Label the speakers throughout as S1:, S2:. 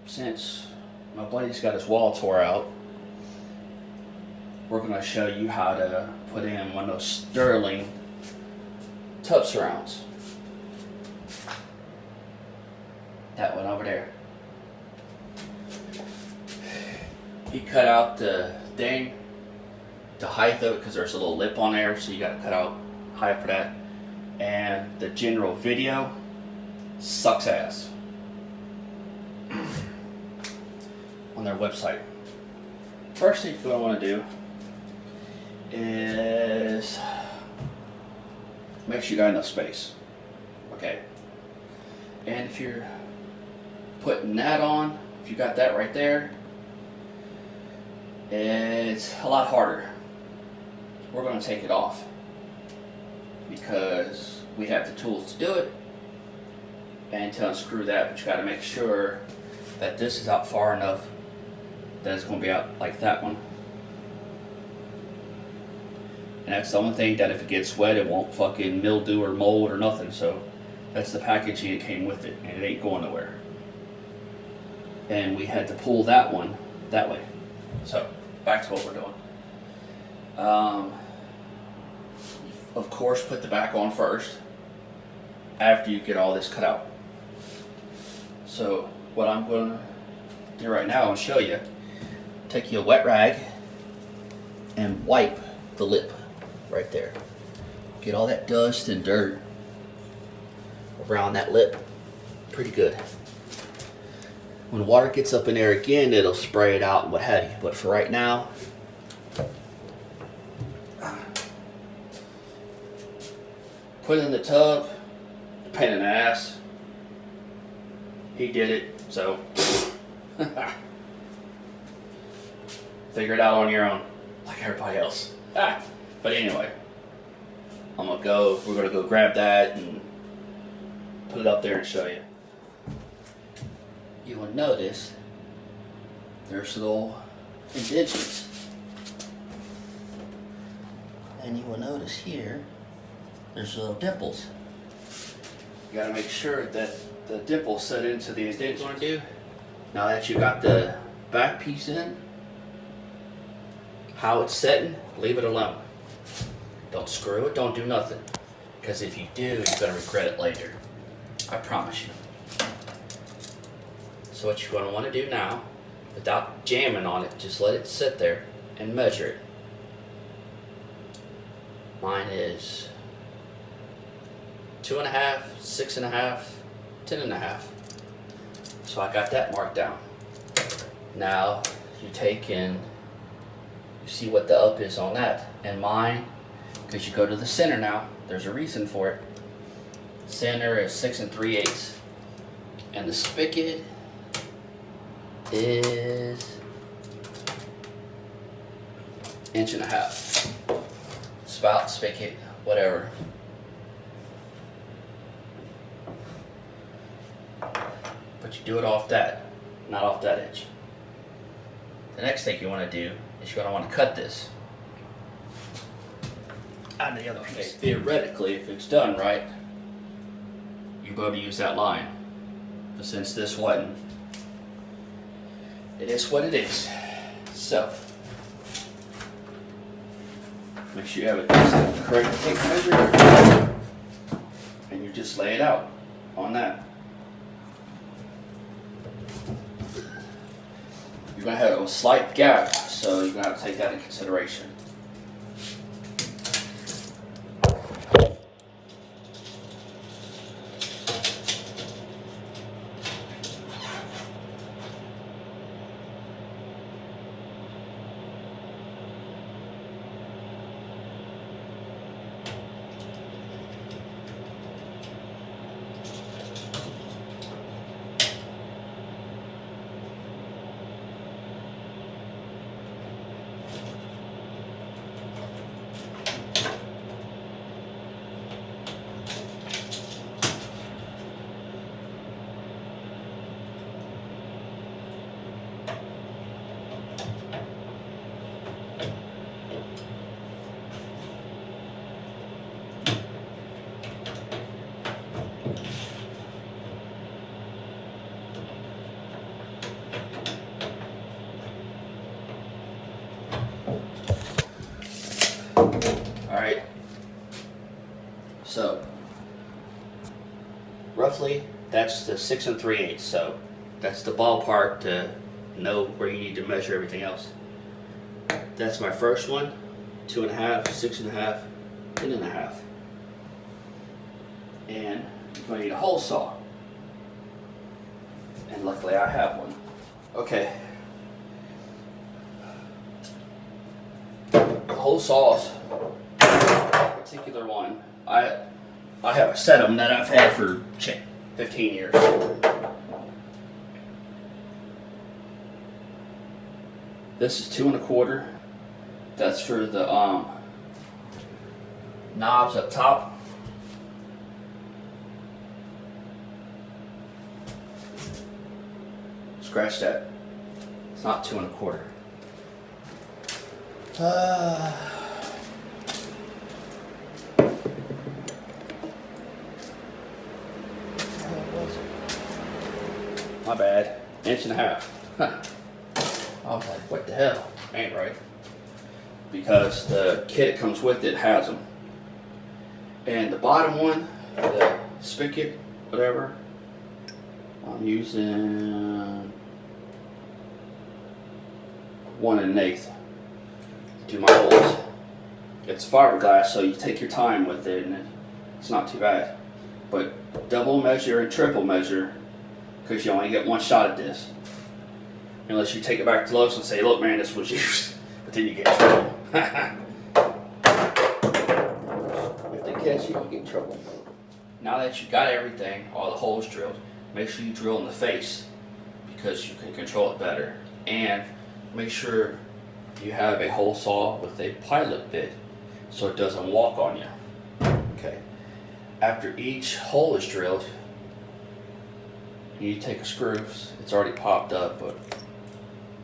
S1: since my buddy's got his wall tore out, we're going to show you how to put in one of those Sterling tub surrounds. That one over there. He cut out the thing, the height of it, because there's a little lip on there, so you got to cut out height for that. And the general video sucks ass on their website. First thing you're going to want to do is make sure you got enough space. Okay. And if you're putting that on, if you got that right there, it's a lot harder. We're going to take it off because we have the tools to do it and to unscrew that, but you got to make sure that this is out far enough that it's going to be out like that one. And that's the only thing, that if it gets wet it won't fucking mildew or mold or nothing. So that's the packaging that came with it, and it ain't going nowhere. And we had to pull that one that way. So back to what we're doing. Of course, put the back on first after you get all this cut out. So what I'm going to do right now and show you, take you a wet rag and wipe the lip right there. Get all that dust and dirt around that lip pretty good. When water gets up in there again, it'll spray it out and what have you. But for right now, put it in the tub. Pain in the ass. He did it, so figure it out on your own, like everybody else. But anyway, we're gonna go grab that and put it up there and show you. You will notice there's little indentions. And you will notice here, there's little dimples. You gotta make sure that the dimples set into the indentions. What you want to do, now that you got the back piece in, how it's setting, leave it alone. Don't screw it, don't do nothing. Because if you do, you're gonna regret it later. I promise you. So what you're going to want to do now, without jamming on it, just let it sit there and measure it. Mine is 2.5, 6.5, 10.5. So I got that marked down. Now you take and you see what the up is on that. And mine, because you go to the center now, there's a reason for it. Center is 6 3/8. And the spigot is 1.5 inches. Spout, spigot, whatever. But you do it off that, not off that edge. The next thing you want to do is you're going to want to cut this out of the other piece. Theoretically, if it's done right, you're going to use that line. But since this wasn't, it is what it is. So, make sure you have it the correct tape measure, and you just lay it out on that. You're going to have a slight gap, so you're going to have to take that into consideration. So roughly that's the 6 3/8. So that's the ballpark to know where you need to measure everything else. That's my first one, 2 1/2, 6 1/2, 10 1/2. And you're going to need a hole saw. And luckily I have one. Okay. The hole saws, particular one, I have a set of them that I've had for 15 years. This is 2 1/4. That's for the knobs up top. Scratch that. It's not 2 1/4. My bad. 1 1/2. Huh. I was like, what the hell? Ain't right. Because the kit that comes with it has them. And the bottom one, the spigot, whatever, I'm using 1 1/8 to do my holes. It's fiberglass, so you take your time with it, and it's not too bad. But double measure and triple measure, because you only get one shot at this. Unless you take it back to Lowe's and say, look man, this was used. But then you get in trouble. If they catch you, don't get in trouble. Now that you got everything, all the holes drilled, make sure you drill in the face, because you can control it better. And make sure you have a hole saw with a pilot bit, so it doesn't walk on you. Okay. After each hole is drilled, you need to take a screw. It's already popped up, but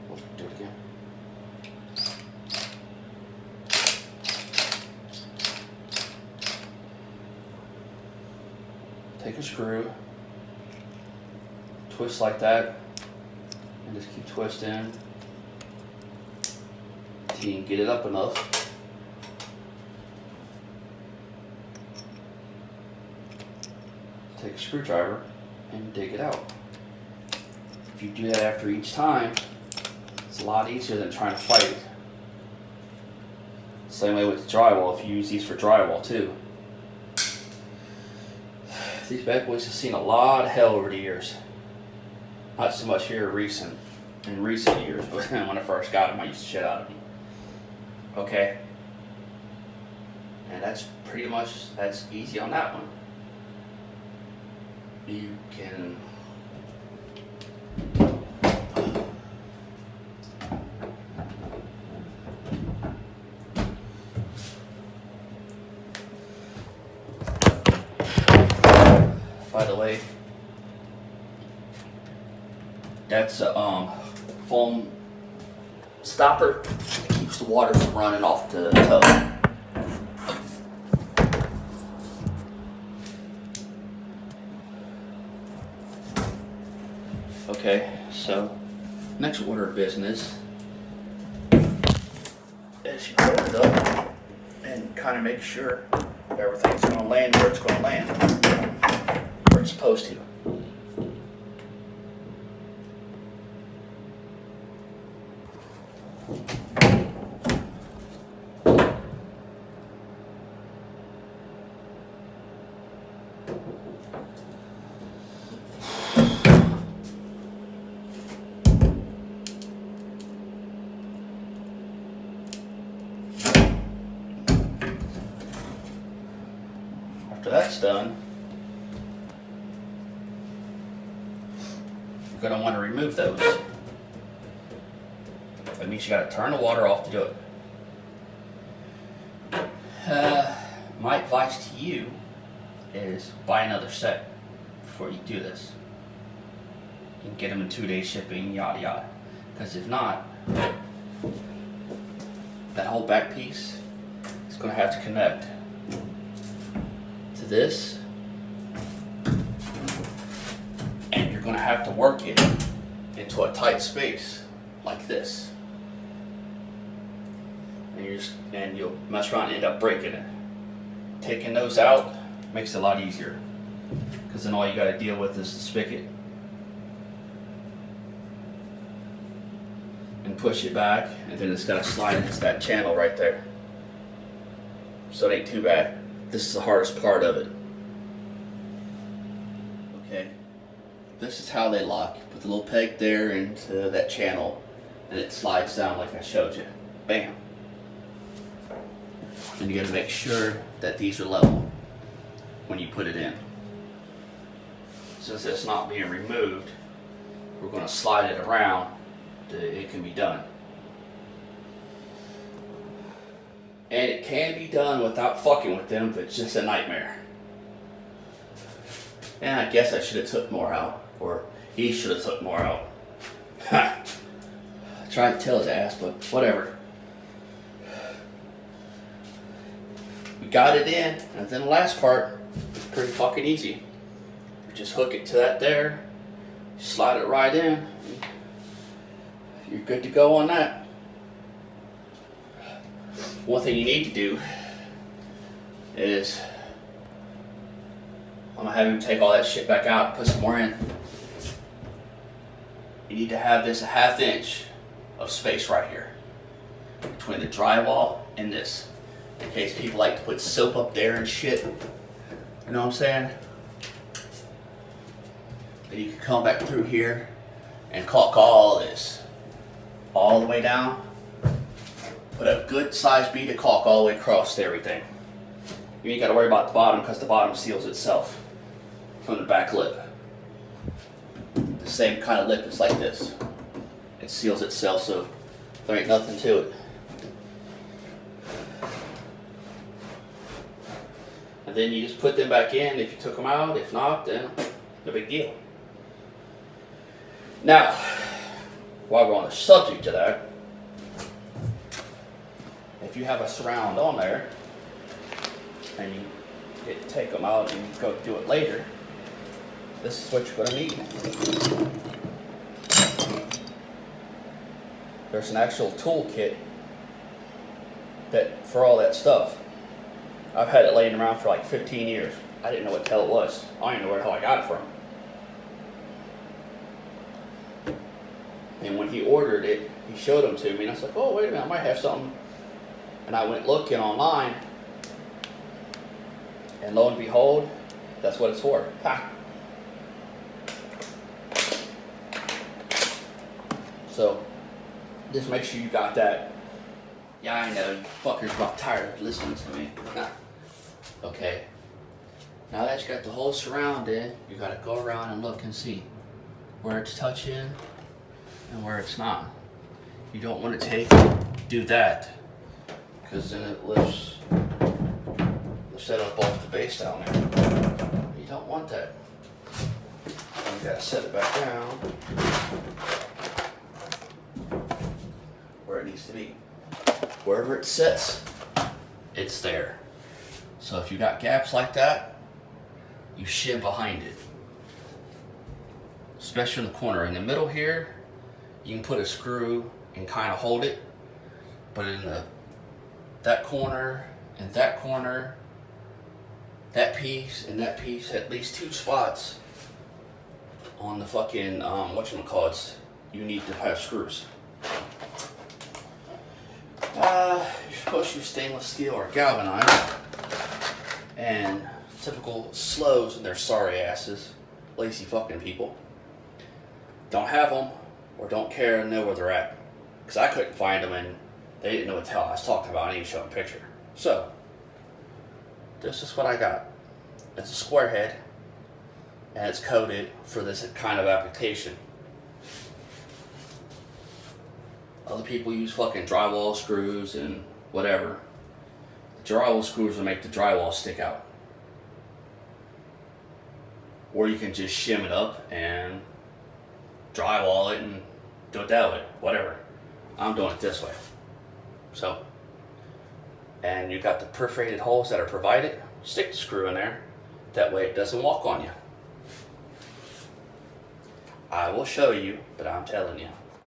S1: we'll do it again. Take a screw, twist like that, and just keep twisting till you can get it up enough. Take a screwdriver and dig it out. If you do that after each time, it's a lot easier than trying to fight it. Same way with the drywall, if you use these for drywall too. These bad boys have seen a lot of hell over the years. Not so much here in recent years, but when I first got them, I used to shit out of them. Okay. And that's pretty much, that's easy on that one. You can by the way, that's a foam stopper that keeps the water from running off the tub. Okay, so next order of business is you hold it up and kind of make sure everything's going to land where it's going to land, where it's supposed to. After that's done, you're going to want to remove those. That means you got to turn the water off to do it. My advice to you is buy another set before you do this. You can get them in 2-day shipping, yada yada. Because if not, that whole back piece is going to have to connect to this, and you're going to have to work it into a tight space like this, and you'll mess around and end up breaking it. Taking those out Makes it a lot easier. Because then all you gotta deal with is the spigot. And push it back, and then it's gotta slide into that channel right there. So it ain't too bad. This is the hardest part of it. Okay. This is how they lock. You put the little peg there into that channel, and it slides down like I showed you. Bam. And you gotta make sure that these are level when you put it in. Since it's not being removed, we're gonna slide it around so it can be done. And it can be done without fucking with them, but it's just a nightmare. And I guess I should have took more out, or he should have took more out. Ha! Tried to tell his ass, but whatever. We got it in, and then the last part is pretty fucking easy. You just hook it to that there, slide it right in, you're good to go on that. One thing you need to do is, I'm gonna have him take all that shit back out and put some more in. You need to have this a 1/2 inch of space right here between the drywall and this, in case people like to put soap up there and shit. You know what I'm saying? Then you can come back through here and caulk all this all the way down. Put a good size bead of caulk all the way across to everything. You ain't got to worry about the bottom because the bottom seals itself from the back lip. The same kind of lip is like this. It seals itself, so there ain't nothing to it. And then you just put them back in if you took them out. If not, then no big deal. Now, while we're on the subject of that, if you have a surround on there and you take them out and you go do it later, this is what you're going to need. There's an actual tool kit that for all that stuff. I've had it laying around for like 15 years. I didn't know what the hell it was. I don't even know where the hell I got it from. And when he ordered it, he showed them to me, and I was like, oh, wait a minute, I might have something. And I went looking online, and lo and behold, that's what it's for. Ha! So, just make sure you got that. Yeah, I know, you fuckers about tired of listening to me. Okay. Now that you got the whole surround in, you gotta go around and look and see where it's touching and where it's not. You don't want to do that, because then it lifts that up off the base down there. You don't want that. You gotta set it back down where it needs to be. Wherever it sits, it's there. So if you got gaps like that, you shim behind it. Especially in the corner. In the middle here, you can put a screw and kind of hold it. But in that corner and that corner, that piece and that piece, at least 2 spots on the fucking, whatchamacallits, you need to have screws. You're supposed to use stainless steel or galvanized. And typical slows and their sorry asses, lazy fucking people, don't have them or don't care and know where they're at. Because I couldn't find them and they didn't know what the hell I was talking about. I didn't even show them a picture. So, this is what I got. It's a square head and it's coated for this kind of application. Other people use fucking drywall screws and whatever. The drywall screws will make the drywall stick out. Or you can just shim it up and drywall it and do it that way. Whatever. I'm doing it this way. So, and you got the perforated holes that are provided. Stick the screw in there. That way it doesn't walk on you. I will show you, but I'm telling you.